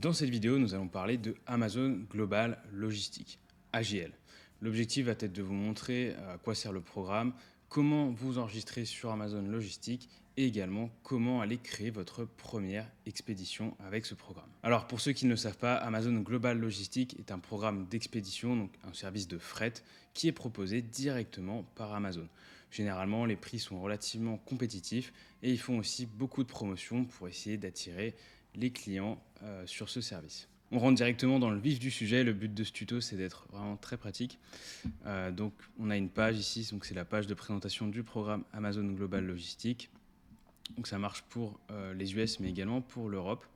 Dans cette vidéo, nous allons parler de Amazon Global Logistics, AGL. L'objectif va être de vous montrer à quoi sert le programme, comment vous enregistrer sur Amazon Logistics et également comment aller créer votre première expédition avec ce programme. Alors pour ceux qui ne le savent pas, Amazon Global Logistics est un programme d'expédition, donc un service de fret qui est proposé directement par Amazon. Généralement, les prix sont relativement compétitifs et ils font aussi beaucoup de promotions pour essayer d'attirer les clients sur ce service. On rentre directement dans le vif du sujet. Le but de ce tuto, c'est d'être vraiment très pratique. Donc, on a une page ici. Donc, c'est la page de présentation du programme Amazon Global Logistics. Donc, ça marche pour les US, mais également pour l'Europe.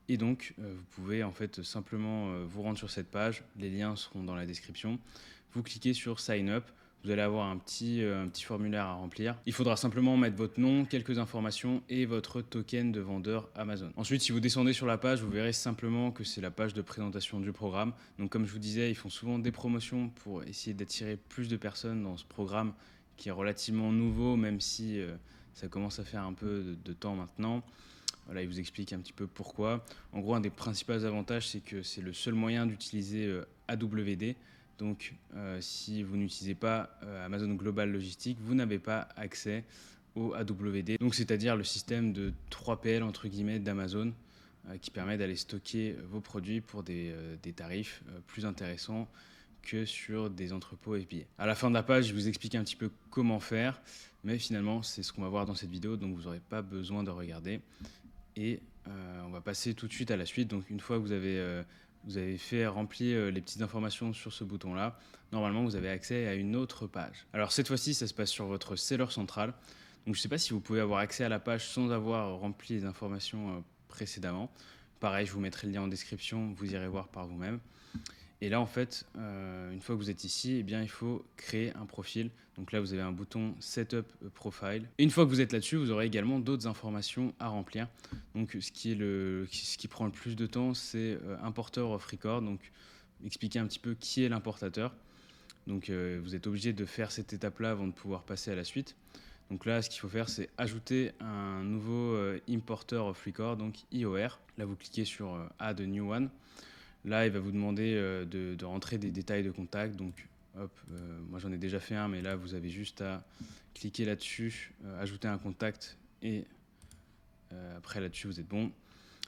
Et donc, vous pouvez en fait simplement vous rendre sur cette page. Les liens seront dans la description. Vous cliquez sur Sign Up. Vous allez avoir un petit formulaire à remplir. Il faudra simplement mettre votre nom, quelques informations et votre token de vendeur Amazon. Ensuite, si vous descendez sur la page, vous verrez simplement que c'est la page de présentation du programme. Donc comme je vous disais, ils font souvent des promotions pour essayer d'attirer plus de personnes dans ce programme qui est relativement nouveau, même si ça commence à faire un peu de temps maintenant. Voilà, il vous explique un petit peu pourquoi. En gros, un des principaux avantages, c'est que c'est le seul moyen d'utiliser AWD. Donc, si vous n'utilisez pas Amazon Global Logistics, vous n'avez pas accès au AWD. Donc, c'est-à-dire le système de 3PL entre guillemets d'Amazon qui permet d'aller stocker vos produits pour des tarifs plus intéressants que sur des entrepôts FBA. À la fin de la page, je vous explique un petit peu comment faire, mais finalement, c'est ce qu'on va voir dans cette vidéo, donc vous n'aurez pas besoin de regarder. Et on va passer tout de suite à la suite. Donc, une fois que vous avez fait remplir les petites informations sur ce bouton-là, normalement, vous avez accès à une autre page. Alors, cette fois-ci, ça se passe sur votre seller central. Donc, je ne sais pas si vous pouvez avoir accès à la page sans avoir rempli les informations précédemment. Pareil, je vous mettrai le lien en description, vous irez voir par vous-même. Et là, en fait, une fois que vous êtes ici, eh bien, il faut créer un profil. Donc là, vous avez un bouton Setup Profile. Et une fois que vous êtes là-dessus, vous aurez également d'autres informations à remplir. Donc, ce qui prend le plus de temps, c'est Importer of Record. Donc, expliquer un petit peu qui est l'importateur. Donc, vous êtes obligé de faire cette étape-là avant de pouvoir passer à la suite. Donc là, ce qu'il faut faire, c'est ajouter un nouveau Importer of Record, donc IOR. Là, vous cliquez sur Add a New One. Là, il va vous demander de rentrer des détails de contact. Donc, hop, moi j'en ai déjà fait un, mais là, vous avez juste à cliquer là-dessus, ajouter un contact et après là-dessus, vous êtes bon.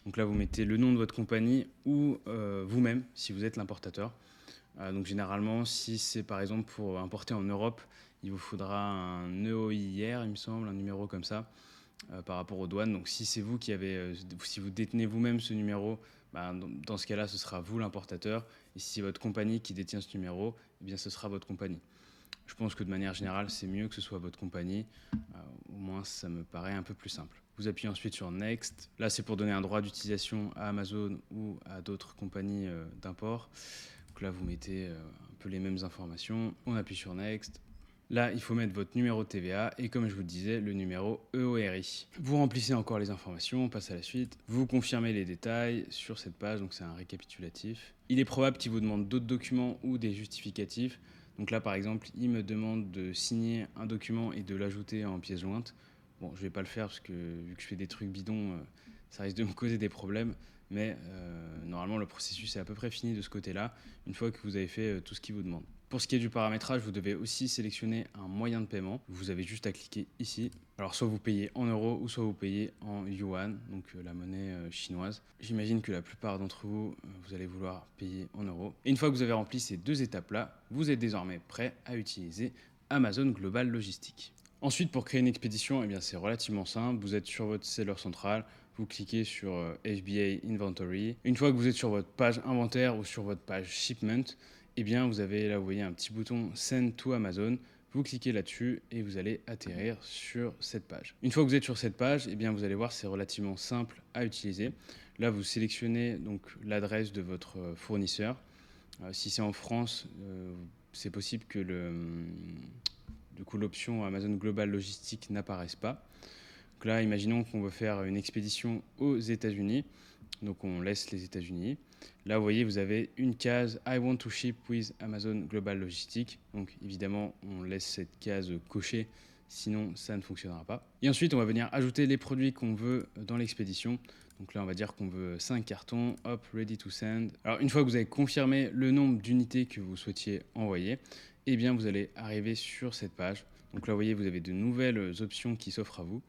Donc là, vous mettez le nom de votre compagnie ou vous-même, si vous êtes l'importateur. Donc généralement, si c'est par exemple pour importer en Europe, il vous faudra un EOIR, il me semble, un numéro comme ça, par rapport aux douanes. Donc si c'est vous qui avez, si vous détenez vous-même ce numéro, dans ce cas-là, ce sera vous l'importateur. Et si c'est votre compagnie qui détient ce numéro, eh bien ce sera votre compagnie. Je pense que de manière générale, c'est mieux que ce soit votre compagnie. Au moins, ça me paraît un peu plus simple. Vous appuyez ensuite sur Next. Là, c'est pour donner un droit d'utilisation à Amazon ou à d'autres compagnies d'import. Donc là, vous mettez un peu les mêmes informations. On appuie sur Next. Là, il faut mettre votre numéro de TVA et comme je vous le disais, le numéro EORI. Vous remplissez encore les informations, on passe à la suite. Vous confirmez les détails sur cette page, donc c'est un récapitulatif. Il est probable qu'il vous demande d'autres documents ou des justificatifs. Donc là, par exemple, il me demande de signer un document et de l'ajouter en pièce jointe. Bon, je ne vais pas le faire parce que vu que je fais des trucs bidons, ça risque de me causer des problèmes. Mais normalement, le processus est à peu près fini de ce côté-là, une fois que vous avez fait tout ce qu'il vous demande. Pour ce qui est du paramétrage, vous devez aussi sélectionner un moyen de paiement. Vous avez juste à cliquer ici. Alors soit vous payez en euros ou soit vous payez en yuan, donc la monnaie chinoise. J'imagine que la plupart d'entre vous, vous allez vouloir payer en euros. Et une fois que vous avez rempli ces deux étapes-là, vous êtes désormais prêt à utiliser Amazon Global Logistics. Ensuite, pour créer une expédition, eh bien, c'est relativement simple. Vous êtes sur votre seller central, vous cliquez sur FBA Inventory. Une fois que vous êtes sur votre page inventaire ou sur votre page shipment, eh bien, vous avez là, vous voyez un petit bouton Send to Amazon. Vous cliquez là-dessus et vous allez atterrir sur cette page. Une fois que vous êtes sur cette page, eh bien, vous allez voir, c'est relativement simple à utiliser. Là, vous sélectionnez donc l'adresse de votre fournisseur. Si c'est en France, c'est possible que l'option Amazon Global Logistics n'apparaisse pas. Donc là, imaginons qu'on veut faire une expédition aux États-Unis. Donc on laisse les États-Unis. Là, vous voyez, vous avez une case I want to ship with Amazon Global Logistics. Donc évidemment, on laisse cette case cochée, sinon ça ne fonctionnera pas. Et ensuite, on va venir ajouter les produits qu'on veut dans l'expédition. Donc là, on va dire qu'on veut 5 cartons, hop, ready to send. Alors une fois que vous avez confirmé le nombre d'unités que vous souhaitiez envoyer, eh bien vous allez arriver sur cette page. Donc là, vous voyez, vous avez de nouvelles options qui s'offrent à vous.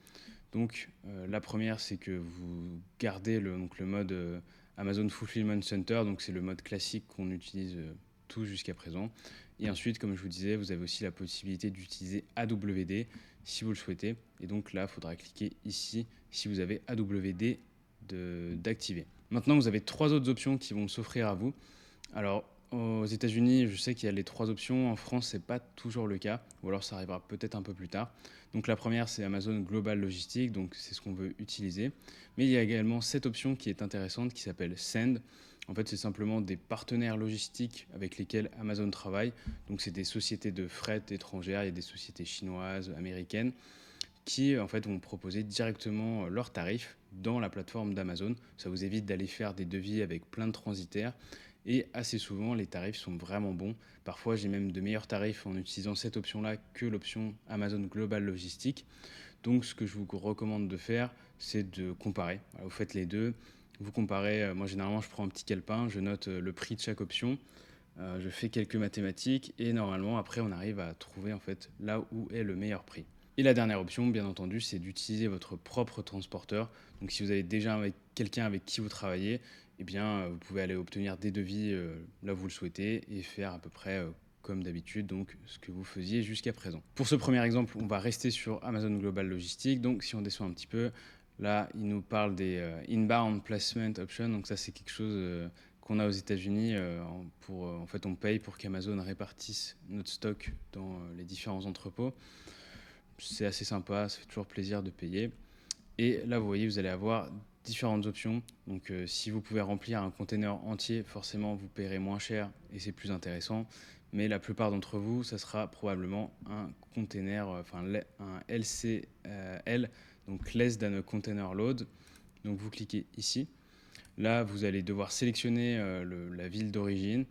Donc la première, c'est que vous gardez le mode Amazon Fulfillment Center, donc c'est le mode classique qu'on utilise tous jusqu'à présent. Et ensuite, comme je vous disais, vous avez aussi la possibilité d'utiliser AWD si vous le souhaitez. Et donc là, il faudra cliquer ici si vous avez AWD d'activer. Maintenant, vous avez 3 autres options qui vont s'offrir à vous. Alors, aux États-Unis, je sais qu'il y a les 3 options. En France, ce n'est pas toujours le cas, ou alors ça arrivera peut-être un peu plus tard. Donc, la première, c'est Amazon Global Logistics, donc c'est ce qu'on veut utiliser. Mais il y a également cette option qui est intéressante qui s'appelle Send. En fait, c'est simplement des partenaires logistiques avec lesquels Amazon travaille. Donc, c'est des sociétés de fret étrangères, il y a des sociétés chinoises, américaines, qui en fait vont proposer directement leurs tarifs dans la plateforme d'Amazon. Ça vous évite d'aller faire des devis avec plein de transitaires et assez souvent les tarifs sont vraiment bons. Parfois j'ai même de meilleurs tarifs en utilisant cette option-là que l'option Amazon Global Logistics. Donc ce que je vous recommande de faire, c'est de comparer. Voilà, vous faites les deux, vous comparez. Moi généralement je prends un petit calepin, je note le prix de chaque option. Je fais quelques mathématiques et normalement après on arrive à trouver en fait là où est le meilleur prix. Et la dernière option, bien entendu, c'est d'utiliser votre propre transporteur. Donc si vous avez déjà quelqu'un avec qui vous travaillez, eh bien, vous pouvez aller obtenir des devis là où vous le souhaitez et faire à peu près comme d'habitude, donc ce que vous faisiez jusqu'à présent. Pour ce premier exemple, on va rester sur Amazon Global Logistics. Donc si on descend un petit peu, là, il nous parle des inbound placement options. Donc ça, c'est quelque chose qu'on a aux États-Unis. En fait, on paye pour qu'Amazon répartisse notre stock dans les différents entrepôts. C'est assez sympa, ça fait toujours plaisir de payer. Et là, vous voyez, vous allez avoir différentes options. Donc, si vous pouvez remplir un container entier, forcément, vous paierez moins cher et c'est plus intéressant. Mais la plupart d'entre vous, ça sera probablement un container, un LCL, donc Less Than a Container Load. Donc, vous cliquez ici. Là, vous allez devoir sélectionner la ville d'origine.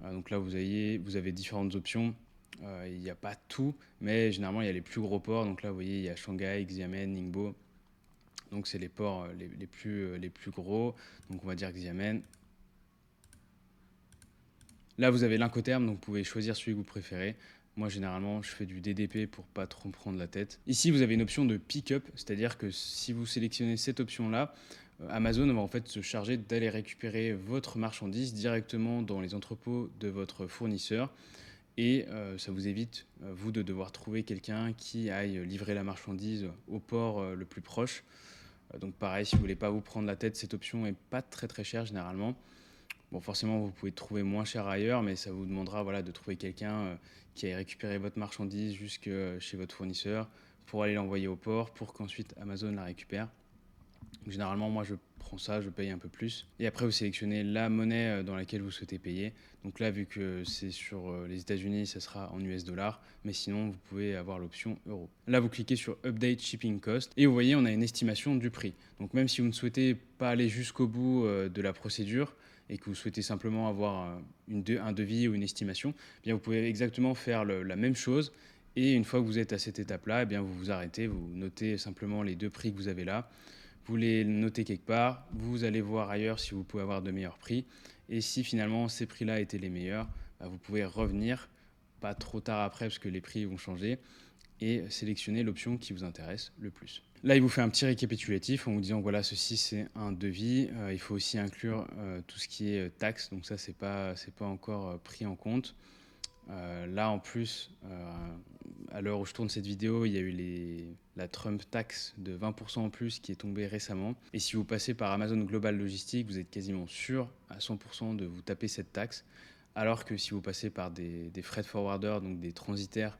Donc là, vous avez différentes options. Il n'y a pas tout, mais généralement, il y a les plus gros ports. Donc là, vous voyez, il y a Shanghai, Xiamen, Ningbo. Donc, c'est les ports les plus gros. Donc, on va dire Xiamen. Là, vous avez l'Incoterm, donc vous pouvez choisir celui que vous préférez. Moi, généralement, je fais du DDP pour pas trop me prendre la tête. Ici, vous avez une option de pick-up, c'est-à-dire que si vous sélectionnez cette option-là, Amazon va en fait se charger d'aller récupérer votre marchandise directement dans les entrepôts de votre fournisseur. Et ça vous évite, vous, de devoir trouver quelqu'un qui aille livrer la marchandise au port le plus proche. Donc pareil, si vous ne voulez pas vous prendre la tête, cette option n'est pas très très chère généralement. Bon, forcément, vous pouvez trouver moins cher ailleurs, mais ça vous demandera de trouver quelqu'un qui aille récupérer votre marchandise jusque chez votre fournisseur pour aller l'envoyer au port, pour qu'ensuite Amazon la récupère. Donc, généralement, moi, je prends ça, je paye un peu plus. Et après, vous sélectionnez la monnaie dans laquelle vous souhaitez payer. Donc là, vu que c'est sur les États-Unis, ça sera en US dollars. Mais sinon, vous pouvez avoir l'option euro. Là, vous cliquez sur Update Shipping Cost. Et vous voyez, on a une estimation du prix. Donc même si vous ne souhaitez pas aller jusqu'au bout de la procédure et que vous souhaitez simplement avoir un devis ou une estimation, eh bien, vous pouvez exactement faire la même chose. Et une fois que vous êtes à cette étape-là, eh bien, vous vous arrêtez, vous notez simplement les deux prix que vous avez là. Vous les notez quelque part, vous allez voir ailleurs si vous pouvez avoir de meilleurs prix. Et si finalement ces prix-là étaient les meilleurs, vous pouvez revenir, pas trop tard après parce que les prix vont changer, et sélectionner l'option qui vous intéresse le plus. Là, il vous fait un petit récapitulatif en vous disant voilà, ceci c'est un devis. Il faut aussi inclure tout ce qui est taxes, donc ça c'est pas encore pris en compte. Là, en plus, à l'heure où je tourne cette vidéo, il y a eu la Trump tax de 20% en plus qui est tombée récemment. Et si vous passez par Amazon Global Logistics, vous êtes quasiment sûr à 100% de vous taper cette taxe. Alors que si vous passez par des freight forwarders, donc des transitaires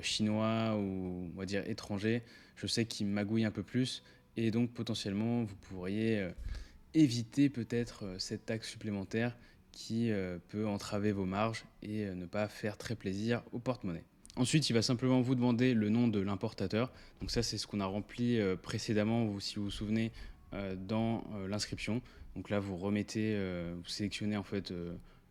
chinois ou on va dire étrangers, je sais qu'ils magouillent un peu plus. Et donc potentiellement, vous pourriez éviter peut-être cette taxe supplémentaire qui peut entraver vos marges et ne pas faire très plaisir au porte-monnaie. Ensuite, il va simplement vous demander le nom de l'importateur. Donc ça, c'est ce qu'on a rempli précédemment, si vous vous souvenez, dans l'inscription. Donc là, vous remettez, vous sélectionnez en fait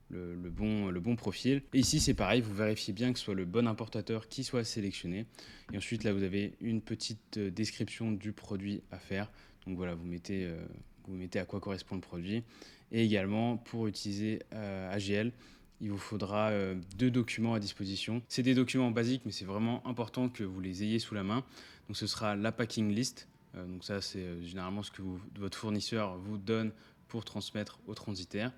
le bon profil. Et ici, c'est pareil, vous vérifiez bien que ce soit le bon importateur qui soit sélectionné. Et ensuite, là, vous avez une petite description du produit à faire. Donc voilà, vous vous mettez à quoi correspond le produit. Et également, pour utiliser AGL, il vous faudra 2 documents à disposition. C'est des documents basiques, mais c'est vraiment important que vous les ayez sous la main. Donc ce sera la packing list. Donc ça, c'est généralement ce que votre fournisseur vous donne pour transmettre au transitaire.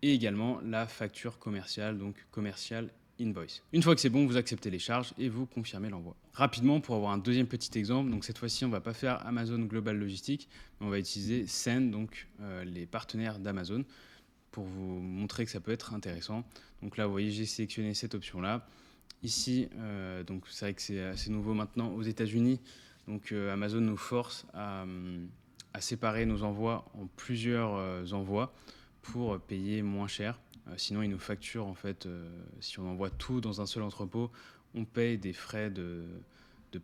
Et également la facture commerciale, donc commercial invoice. Une fois que c'est bon, vous acceptez les charges et vous confirmez l'envoi. Rapidement, pour avoir un deuxième petit exemple, donc cette fois-ci, on ne va pas faire Amazon Global Logistic, mais on va utiliser Send, donc les partenaires d'Amazon, pour vous montrer que ça peut être intéressant. Donc là, vous voyez, j'ai sélectionné cette option-là. Ici, donc c'est vrai que c'est assez nouveau maintenant aux États-Unis. Donc Amazon nous force à séparer nos envois en plusieurs envois pour payer moins cher. Sinon, ils nous facturent en fait, si on envoie tout dans un seul entrepôt, on paye des frais de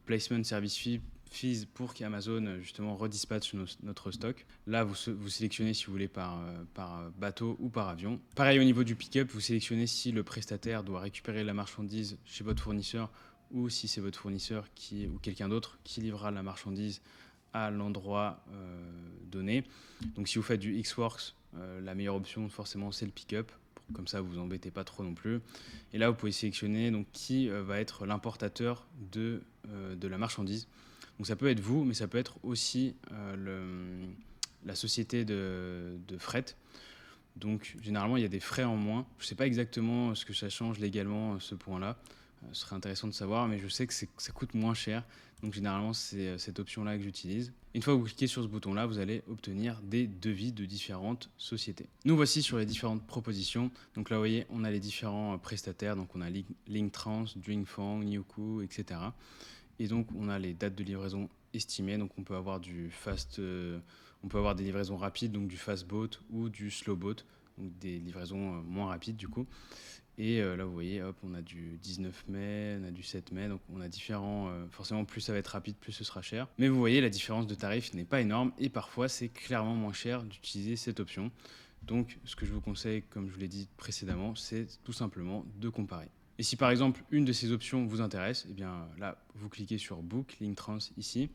placement service fees pour qu'Amazon justement redispatche notre stock. Là, vous sélectionnez si vous voulez par bateau ou par avion. Pareil au niveau du pick-up, vous sélectionnez si le prestataire doit récupérer la marchandise chez votre fournisseur ou si c'est votre fournisseur ou quelqu'un d'autre qui livrera la marchandise à l'endroit donné. Donc si vous faites du Xworks, la meilleure option forcément c'est le pick-up. Comme ça, vous vous embêtez pas trop non plus. Et là, vous pouvez sélectionner donc, qui va être l'importateur de la marchandise. Donc ça peut être vous, mais ça peut être aussi la société de fret. Donc généralement, il y a des frais en moins. Je ne sais pas exactement ce que ça change légalement, ce point-là. Ce serait intéressant de savoir, mais je sais que ça coûte moins cher. Donc généralement, c'est cette option-là que j'utilise. Une fois que vous cliquez sur ce bouton-là, vous allez obtenir des devis de différentes sociétés. Nous voici sur les différentes propositions. Donc là, vous voyez, on a les différents prestataires. Donc on a Linktrans, Drinkfang, Newco, etc. Et donc on a les dates de livraison estimées. Donc on peut avoir on peut avoir des livraisons rapides, donc du fast boat ou du slow boat, donc des livraisons moins rapides du coup. Et là, vous voyez, hop, on a du 19 mai, on a du 7 mai, donc on a différents... forcément, plus ça va être rapide, plus ce sera cher. Mais vous voyez, la différence de tarif n'est pas énorme et parfois, c'est clairement moins cher d'utiliser cette option. Donc, ce que je vous conseille, comme je vous l'ai dit précédemment, c'est tout simplement de comparer. Et si par exemple, une de ces options vous intéresse, eh bien là, vous cliquez sur Book, Linktrans ici.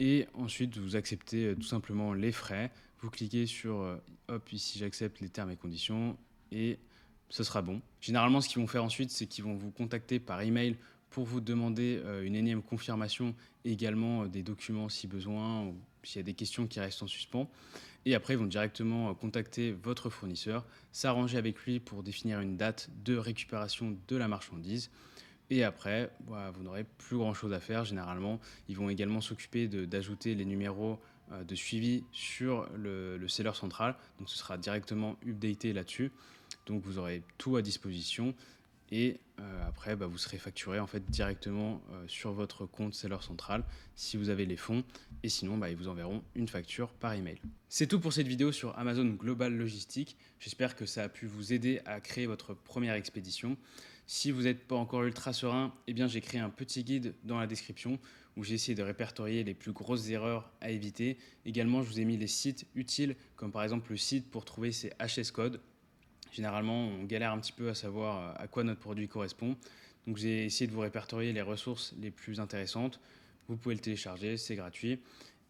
Et ensuite, vous acceptez tout simplement les frais. Vous cliquez sur hop, ici, j'accepte les termes et conditions. Et ce sera bon. Généralement, ce qu'ils vont faire ensuite, c'est qu'ils vont vous contacter par email pour vous demander une énième confirmation et également des documents si besoin ou s'il y a des questions qui restent en suspens. Et après, ils vont directement contacter votre fournisseur, s'arranger avec lui pour définir une date de récupération de la marchandise. Et après, voilà, vous n'aurez plus grand chose à faire. Généralement, ils vont également s'occuper d'ajouter les numéros de suivi sur le seller central. Donc ce sera directement updaté là-dessus. Donc vous aurez tout à disposition. Et après, vous serez facturé en fait directement sur votre compte seller central si vous avez les fonds. Et sinon, ils vous enverront une facture par email. C'est tout pour cette vidéo sur Amazon Global Logistic. J'espère que ça a pu vous aider à créer votre première expédition. Si vous n'êtes pas encore ultra serein, eh bien j'ai créé un petit guide dans la description où j'ai essayé de répertorier les plus grosses erreurs à éviter. Également, je vous ai mis les sites utiles, comme par exemple le site pour trouver ses HS codes. Généralement, on galère un petit peu à savoir à quoi notre produit correspond. Donc j'ai essayé de vous répertorier les ressources les plus intéressantes. Vous pouvez le télécharger, c'est gratuit.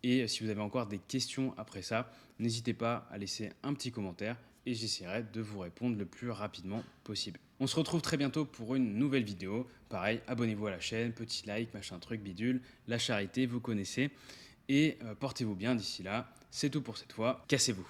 Et si vous avez encore des questions après ça, n'hésitez pas à laisser un petit commentaire et j'essaierai de vous répondre le plus rapidement possible. On se retrouve très bientôt pour une nouvelle vidéo. Pareil, abonnez-vous à la chaîne, petit like, machin truc bidule, la charité, vous connaissez. Et portez-vous bien d'ici là. C'est tout pour cette fois. Cassez-vous.